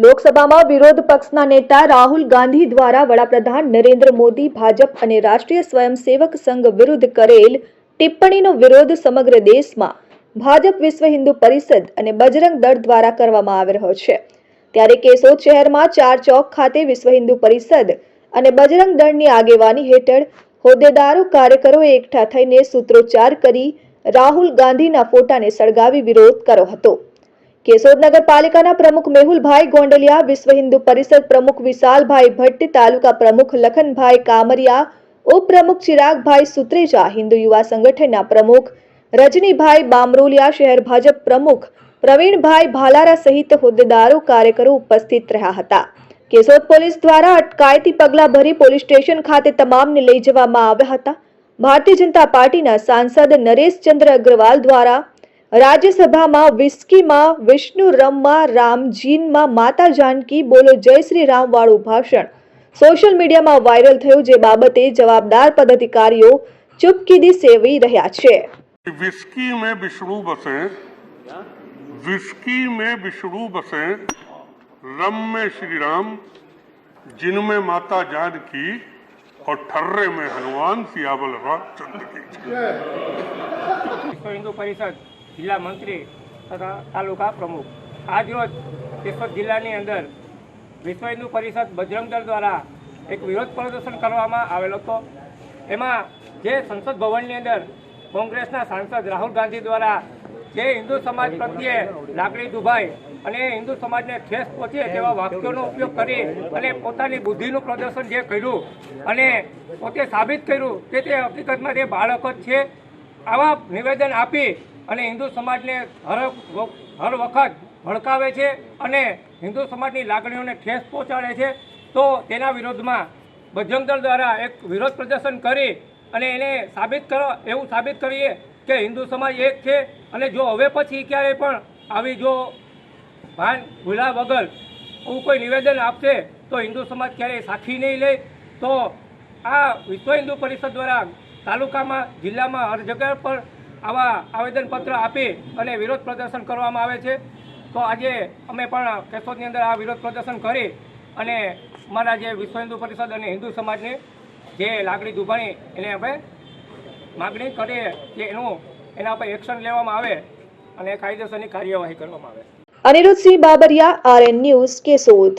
લોકસભામાં વિરોધ પક્ષના નેતા રાહુલ ગાંધી દ્વારા વડાપ્રધાન નરેન્દ્ર મોદી, ભાજપ અને રાષ્ટ્રીય સ્વયંસેવક સંઘ વિરુદ્ધ કરેલ ટિપ્પણીનો વિરોધ સમગ્ર દેશમાં ભાજપ, વિશ્વ હિન્દુ પરિષદ અને બજરંગ દળ દ્વારા કરવામાં આવી રહ્યો છે। ત્યારે કેશોદ શહેરમાં 4 ચોક ખાતે વિશ્વ હિન્દુ પરિષદ અને બજરંગ દળની આગેવાની હેઠળ હોદ્દેદારો, કાર્યકરોએ એકઠા થઈને સૂત્રોચ્ચાર કરી રાહુલ ગાંધીના ફોટાને સળગાવી વિરોધ કર્યો હતો। કેશોદ નગરપાલિકાના પ્રમુખ મેહુલભાઈ ગોંડલિયા, વિશ્વ હિન્દુ પરિષદ પ્રમુખ વિશાલભાઈ ભટ્ટ, તાલુકા પ્રમુખ લખનભાઈ કામરિયા, ઉપપ્રમુખ ચિરાગભાઈ સુત્રેજા, હિન્દુ યુવા સંગઠનના પ્રમુખ રજનીભાઈ બામરોલિયા, શહેર ભાજપ પ્રમુખ પ્રવીણભાઈ ભાલારા સહિત હોદ્દેદારો, કાર્યકરો ઉપસ્થિત રહ્યા હતા। કેશોદ પોલીસ દ્વારા અટકાયતી પગલાં ભરી પોલીસ સ્ટેશન ખાતે તમામને લઈ જવામાં આવ્યા હતા। ભારતીય જનતા પાર્ટીના સાંસદ નરેશચંદ્ર અગ્રવાલ દ્વારા રાજ્યસભામાં વિસ્કીમાં વિષ્ણુ રમમાં રામજીનમાં માતા જાનકી બોલો જય શ્રી રામ વાળું ભાષણ સોશિયલ મીડિયામાં વાયરલ થયું, જે બાબતે જવાબદાર પદાધિકારીઓ ચૂપકીદી સેવી રહ્યા છે। विस्की में विष्णु बसे, रम में श्री राम, जिनमें माता जानकी और ठर्रे में हनुमान, सियावल रामचंद्र की जय। विश्व हिंदू परिषद जिला मंत्री तथा तालुका प्रमुख आज रोज केशोद जिल्लाની અંદર વિશ્વ હિન્દુ પરિષદ બજરંગ દળ દ્વારા એક વિરોધ પ્રદર્શન કરવામાં આવેલો હતો। એમાં જે સંસદ ભવનની અંદર કોંગ્રેસના સાંસદ રાહુલ ગાંધી દ્વારા જે હિન્દુ સમાજ પ્રત્યે લાગણી દુભાઈ અને હિન્દુ સમાજને ઠેસ પહોંચે તેવા વાક્યોનો ઉપયોગ કરી અને પોતાની બુદ્ધિનું પ્રદર્શન જે કર્યું અને પોતે સાબિત કર્યું કે તે હકીકતમાં તે બાળક જ છે, આવા નિવેદન આપી અને હિન્દુ સમાજને હર વખત ભડકાવે છે અને હિન્દુ સમાજની લાગણીઓને ઠેસ પહોંચાડે છે। તો તેના વિરોધમાં બજરંગ દળ દ્વારા એક વિરોધ પ્રદર્શન કરી અને એને એવું સાબિત કરીએ કે હિન્દુ સમાજ એક છે અને જો હવે પછી ક્યારેય પણ આવી જો ભાન ભૂલા વગર એવું કોઈ નિવેદન આપશે તો હિન્દુ સમાજ ક્યારેય સાખી નહીં લે। તો આ વિશ્વ હિન્દુ પરિષદ દ્વારા તાલુકામાં, જિલ્લામાં હર જગ્યા પર આવા આવેદનપત્ર આપી અને વિરોધ પ્રદર્શન કરવામાં આવે છે। તો આજે અમે પણ કેશોદની અંદર આ વિરોધ પ્રદર્શન કરી અને અમારા જે વિશ્વ હિન્દુ પરિષદ અને હિન્દુ સમાજની જે લાગણી દુભાણી એને આપણે માગણી કરીએ કે એના પર એક્શન લેવામાં આવે અને કાયદેસરની કાર્યવાહી કરવામાં આવે। અનિરુદ્ધ સિંહ બાબરિયા, RN ન્યૂઝ, કેશોદ।